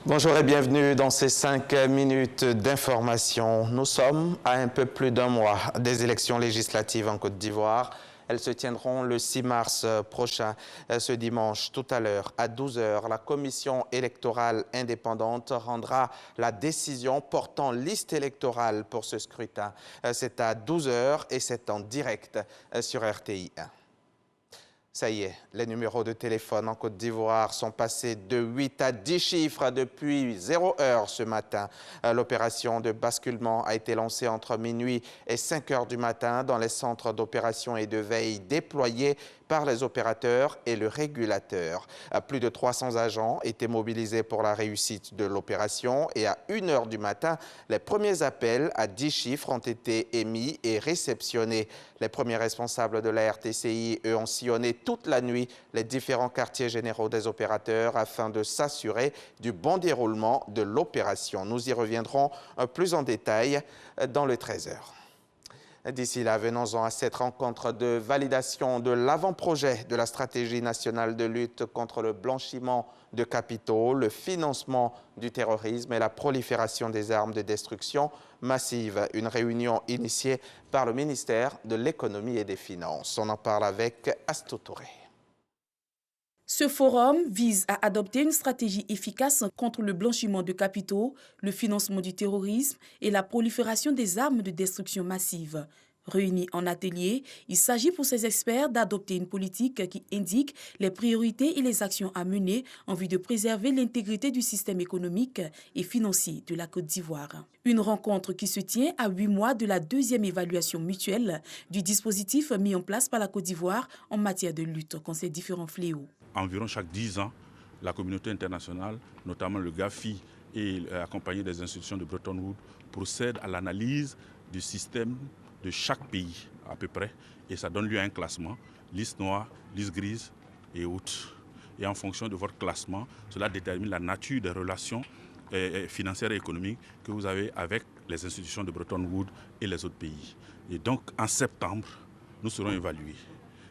Bonjour et bienvenue dans ces 5 minutes d'information. Nous sommes à un peu plus d'un mois des élections législatives en Côte d'Ivoire. Elles se tiendront le 6 mars prochain. Ce dimanche, tout à l'heure, à 12 h, la commission électorale indépendante rendra la décision portant liste électorale pour ce scrutin. C'est à 12 h et c'est en direct sur RTI 1. Ça y est, les numéros de téléphone en Côte d'Ivoire sont passés de 8 à 10 chiffres depuis 0 heure ce matin. L'opération de basculement a été lancée entre minuit et 5 h du matin dans les centres d'opération et de veille déployés par les opérateurs et le régulateur. Plus de 300 agents étaient mobilisés pour la réussite de l'opération et à 1 h du matin, les premiers appels à 10 chiffres ont été émis et réceptionnés. Les premiers responsables de la RTCI, eux, ont sillonné toute la nuit les différents quartiers généraux des opérateurs afin de s'assurer du bon déroulement de l'opération. Nous y reviendrons plus en détail dans le 13 h. D'ici là, venons-en à cette rencontre de validation de l'avant-projet de la stratégie nationale de lutte contre le blanchiment de capitaux, le financement du terrorisme et la prolifération des armes de destruction massive. Une réunion initiée par le ministère de l'Économie et des Finances. On en parle avec Astou Touré. Ce forum vise à adopter une stratégie efficace contre le blanchiment de capitaux, le financement du terrorisme et la prolifération des armes de destruction massive. Réunis en atelier, il s'agit pour ces experts d'adopter une politique qui indique les priorités et les actions à mener en vue de préserver l'intégrité du système économique et financier de la Côte d'Ivoire. Une rencontre qui se tient à 8 mois de la deuxième évaluation mutuelle du dispositif mis en place par la Côte d'Ivoire en matière de lutte contre ces différents fléaux. Environ chaque 10 ans, la communauté internationale, notamment le GAFI et accompagné des institutions de Bretton Woods, procède à l'analyse du système de chaque pays à peu près et ça donne lieu à un classement, liste noire, liste grise et autres. Et en fonction de votre classement, cela détermine la nature des relations financières et économiques que vous avez avec les institutions de Bretton Woods et les autres pays. Et donc en septembre, nous serons évalués.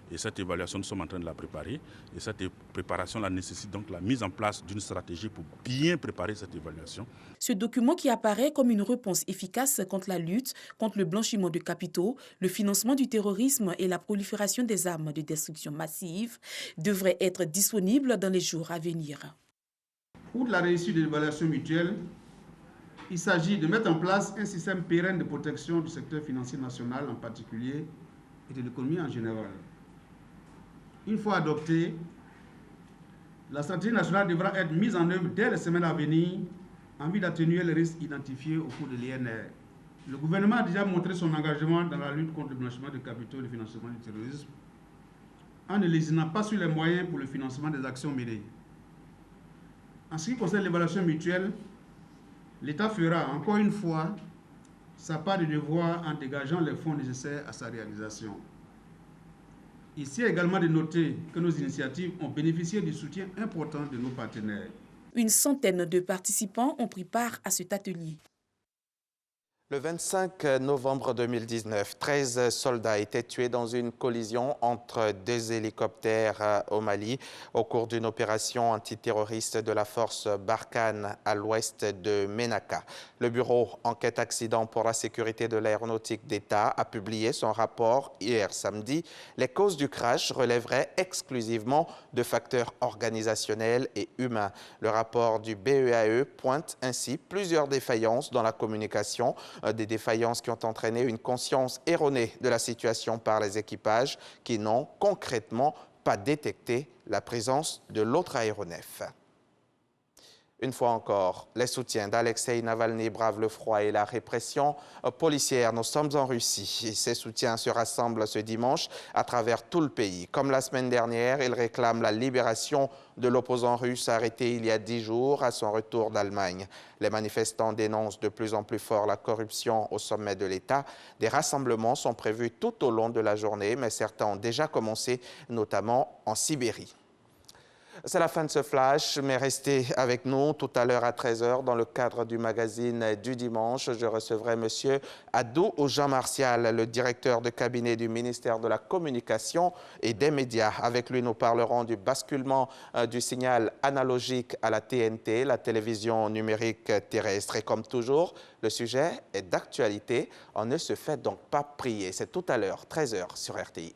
Et cette évaluation, nous sommes en train de la préparer. Et cette préparation-là nécessite donc la mise en place d'une stratégie pour bien préparer cette évaluation. Ce document qui apparaît comme une réponse efficace contre la lutte contre le blanchiment de capitaux, le financement du terrorisme et la prolifération des armes de destruction massive devrait être disponible dans les jours à venir. Pour la réussite de l'évaluation mutuelle, il s'agit de mettre en place un système pérenne de protection du secteur financier national en particulier et de l'économie en général. Une fois adoptée, la stratégie nationale devra être mise en œuvre dès les semaines à venir en vue d'atténuer les risques identifiés au cours de l'INR. Le gouvernement a déjà montré son engagement dans la lutte contre le blanchiment de capitaux et le financement du terrorisme en ne lésinant pas sur les moyens pour le financement des actions menées. En ce qui concerne l'évaluation mutuelle, l'État fera encore une fois sa part de devoir en dégageant les fonds nécessaires à sa réalisation. Ici également de noter que nos initiatives ont bénéficié du soutien important de nos partenaires. Une centaine de participants ont pris part à cet atelier. Le 25 novembre 2019, 13 soldats étaient tués dans une collision entre 2 hélicoptères au Mali au cours d'une opération antiterroriste de la force Barkhane à l'ouest de Ménaka. Le bureau Enquête Accident pour la sécurité de l'aéronautique d'État a publié son rapport hier samedi. Les causes du crash relèveraient exclusivement de facteurs organisationnels et humains. Le rapport du BEAE pointe ainsi plusieurs défaillances dans la communication, des défaillances qui ont entraîné une conscience erronée de la situation par les équipages qui n'ont concrètement pas détecté la présence de l'autre aéronef. Une fois encore, les soutiens d'Alexeï Navalny bravent le froid et la répression policière. Nous sommes en Russie. Ces soutiens se rassemblent ce dimanche à travers tout le pays. Comme la semaine dernière, ils réclament la libération de l'opposant russe arrêté il y a 10 jours à son retour d'Allemagne. Les manifestants dénoncent de plus en plus fort la corruption au sommet de l'État. Des rassemblements sont prévus tout au long de la journée, mais certains ont déjà commencé, notamment en Sibérie. C'est la fin de ce flash, mais restez avec nous tout à l'heure à 13 h dans le cadre du magazine du dimanche. Je recevrai M. Adou Jean-Martial, le directeur de cabinet du ministère de la Communication et des Médias. Avec lui, nous parlerons du basculement du signal analogique à la TNT, la télévision numérique terrestre. Et comme toujours, le sujet est d'actualité. On ne se fait donc pas prier. C'est tout à l'heure, 13 h sur RTI.